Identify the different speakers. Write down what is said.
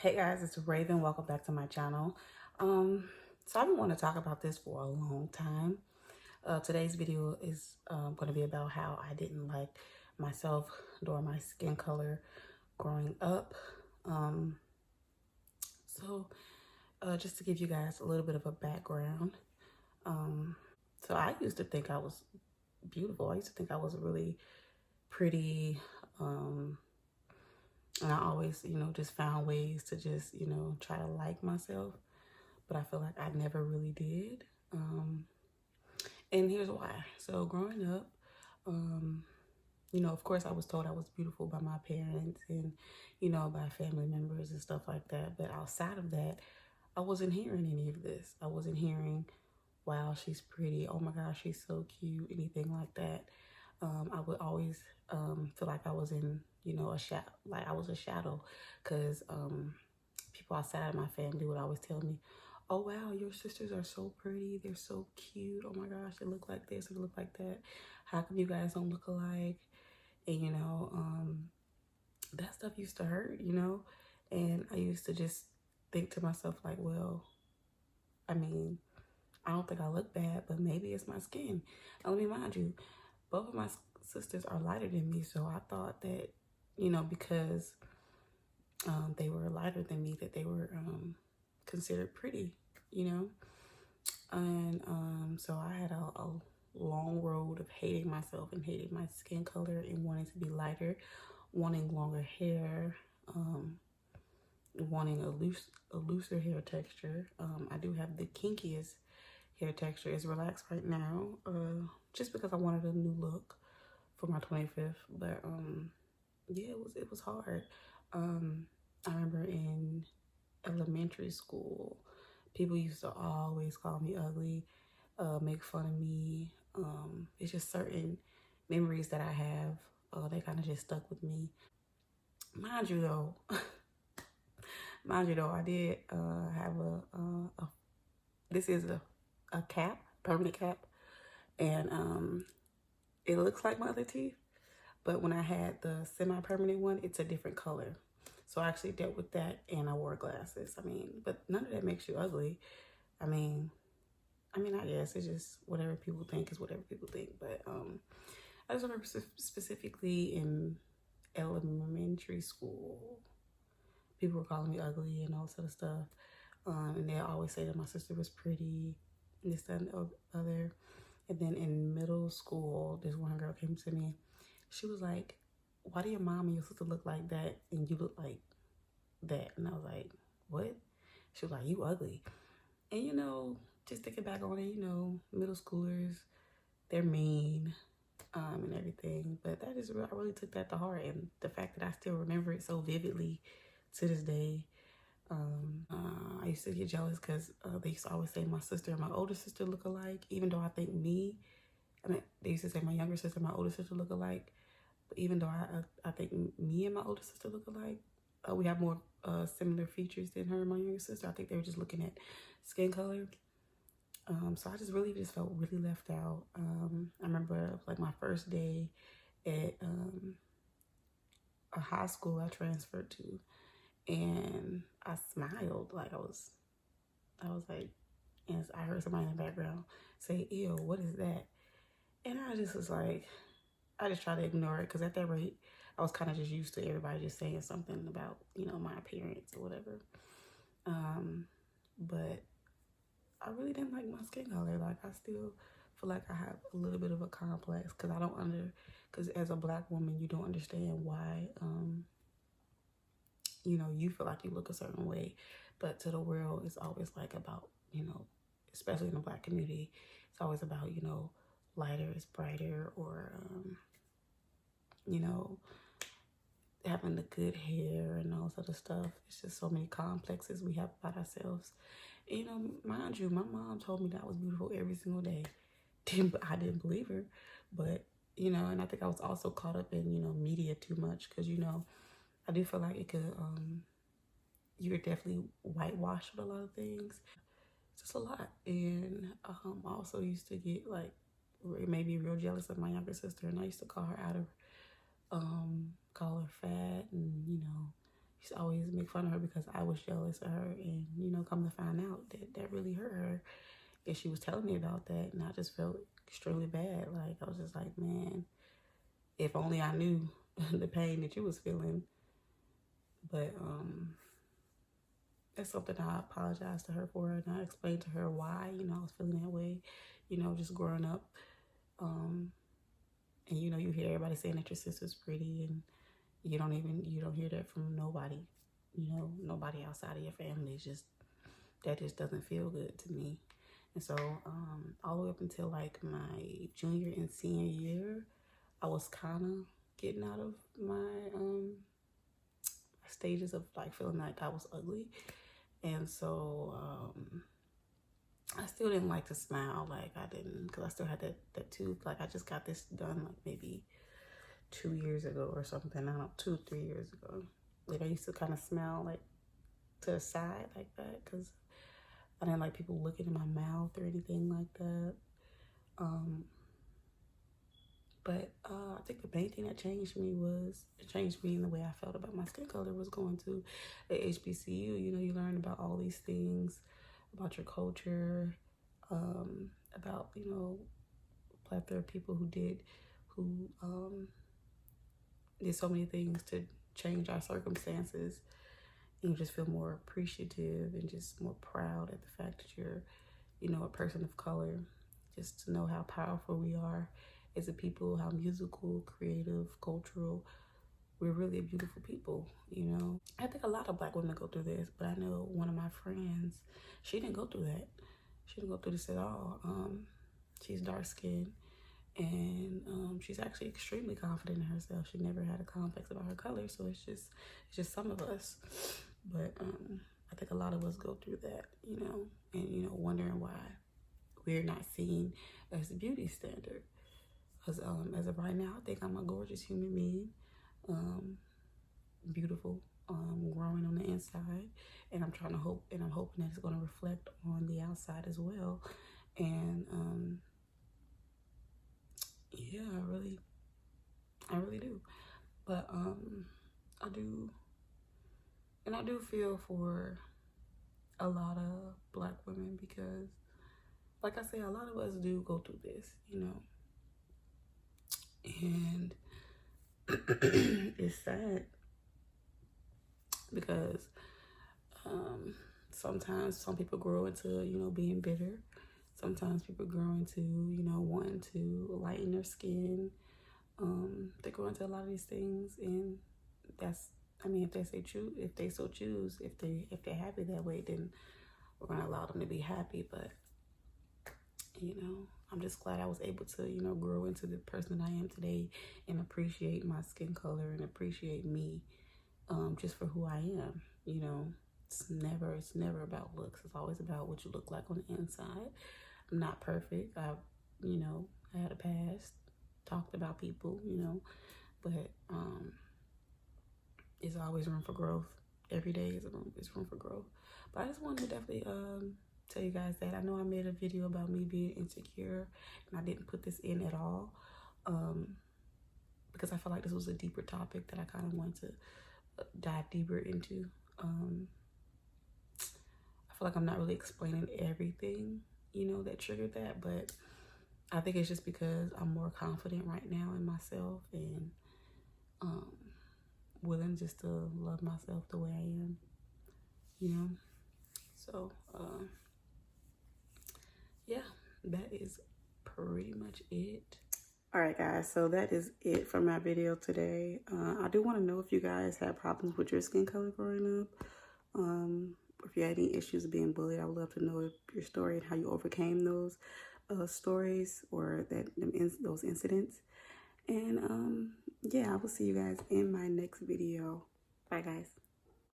Speaker 1: Hey guys, it's Raven. Welcome back to my channel. So I've been wanting to talk about this for a long time. Today's video is going to be about how I didn't like myself nor my skin color growing up. Um, so just to give you guys a little bit of a background. Um, so I used to think I was beautiful. I used to think I was really pretty. And I always, just found ways to just, try to like myself. But I feel like I never really did. And here's why. So growing up, of course I was told I was beautiful by my parents and, by family members and stuff like that. But outside of that, I wasn't hearing any of this. I wasn't hearing, wow, she's pretty. Oh my gosh, she's so cute. Anything like that. I would always feel like I was in, a shadow, like I was a shadow, because people outside of my family would always tell me, oh wow, your sisters are so pretty, they're so cute, oh my gosh, they look like this, they look like that, how come you guys don't look alike? And that stuff used to hurt, and I used to just think to myself like, well, I mean, I don't think I look bad, but maybe it's my skin. Now let me mind you, both of my sisters are lighter than me, so I thought that, because they were lighter than me, that they were considered pretty, you know? And so I had a long road of hating myself and hating my skin color and wanting to be lighter, wanting longer hair, wanting a looser hair texture. I do have the kinkiest hair texture. It's relaxed right now, just because I wanted a new look for my 25th. But yeah, it was hard. I remember in elementary school, people used to always call me ugly, make fun of me. It's just certain memories that I have, they kind of just stuck with me. Mind you though, I did have this is a cap, permanent cap, and it looks like my other teeth, but when I had the semi-permanent one, it's a different color. So I actually dealt with that, and I wore glasses. I mean, but none of that makes you ugly. I mean, I guess it's just whatever people think is whatever people think. But I just remember specifically in elementary school, people were calling me ugly and all sort of stuff. And they always say that my sister was pretty, and this, that, and the other. And then in middle school, this one girl came to me. She was like, why do your mom and your sister look like that and you look like that? And I was like, what? She was like, you ugly. And just thinking back on it, middle schoolers, they're mean, and everything. But I really took that to heart. And the fact that I still remember it so vividly to this day. I used to get jealous because they used to always say my sister and my older sister look alike, even though I think they used to say my younger sister and my older sister look alike. But even though I think me and my older sister look alike, we have more similar features than her and my younger sister. I think they were just looking at skin color. So I just felt really left out. I remember like my first day at a high school I transferred to, and I smiled like I was like, and I heard somebody in the background say, ew, what is that? And I just was like, I just tried to ignore it, because at that rate, I was kind of just used to everybody just saying something about, my appearance or whatever. But I really didn't like my skin color. Like, I still feel like I have a little bit of a complex, because because as a black woman, you don't understand why, you feel like you look a certain way. But to the world, it's always like about, especially in the black community, it's always about, lighter is brighter, or, having the good hair and all this other stuff. It's just so many complexes we have about ourselves. And, mind you, my mom told me that I was beautiful every single day. I didn't believe her, but, and I think I was also caught up in, media too much, because, I do feel like it could, you're definitely whitewashed with a lot of things. It's just a lot. And I also used to get like maybe real jealous of my younger sister, and I used to call her out of call her fat, and used to always make fun of her because I was jealous of her, and you know, come to find out that really hurt her. And she was telling me about that, and I just felt extremely bad. Like, I was just like, man, if only I knew the pain that you was feeling. But that's something I apologized to her for, and I explained to her why, you know, I was feeling that way, you know, just growing up. And you know, you hear everybody saying that your sister's pretty, and you don't hear that from nobody, you know, nobody outside of your family. It's just, that just doesn't feel good to me. And so all the way up until like my junior and senior year, I was kind of getting out of my stages of like feeling like I was ugly. And so I still didn't like to smile. Like, I didn't, because I still had that tooth. Like, I just got this done like maybe 2 years ago or something. I don't know, 2 3 years ago. Like, I used to kind of smile like to the side like that, because I didn't like people looking in my mouth or anything like that. But I think the main thing that changed me in the way I felt about my skin color was going to the HBCU. You know, you learn about all these things, about your culture, about, you know, plethora of people who did so many things to change our circumstances. And you just feel more appreciative and just more proud at the fact that you're, you know, a person of color. Just to know how powerful we are as a people, how musical, creative, cultural. We're really beautiful people, you know. I think a lot of Black women go through this, but I know one of my friends, she didn't go through that. She didn't go through this at all. She's dark skinned, and she's actually extremely confident in herself. She never had a complex about her color, so it's just some of us. But I think a lot of us go through that, you know, and you know, wondering why we're not seen as the beauty standard. Because as of right now, I think I'm a gorgeous human being, beautiful, growing on the inside, and I'm hoping that it's going to reflect on the outside as well. And yeah, I really do. But I do feel for a lot of Black women, because like I say, a lot of us do go through this, you know. And it's sad because sometimes some people grow into, you know, being bitter. Sometimes people grow into, you know, wanting to lighten their skin. They grow into a lot of these things, and that's, I mean, if they so choose, if they're happy that way, then we're gonna allow them to be happy. But you know, I'm just glad I was able to, you know, grow into the person that I am today, and appreciate my skin color and appreciate me, just for who I am. You know, it's never about looks. It's always about what you look like on the inside. I'm not perfect. You know, I had a past, talked about people, you know, but there's always room for growth. Every day is room for growth. But I just wanted to definitely tell you guys that I know I made a video about me being insecure, and I didn't put this in at all, because I felt like this was a deeper topic that I kind of wanted to dive deeper into. I feel like I'm not really explaining everything, you know, that triggered that, but I think it's just because I'm more confident right now in myself, and willing just to love myself the way I am, you know. So yeah, that is pretty much it. All right, guys, so that is it for my video today. I do want to know if you guys had problems with your skin color growing up. If you had any issues of being bullied, I would love to know your story and how you overcame those stories or those incidents. And yeah, I will see you guys in my next video. Bye, guys.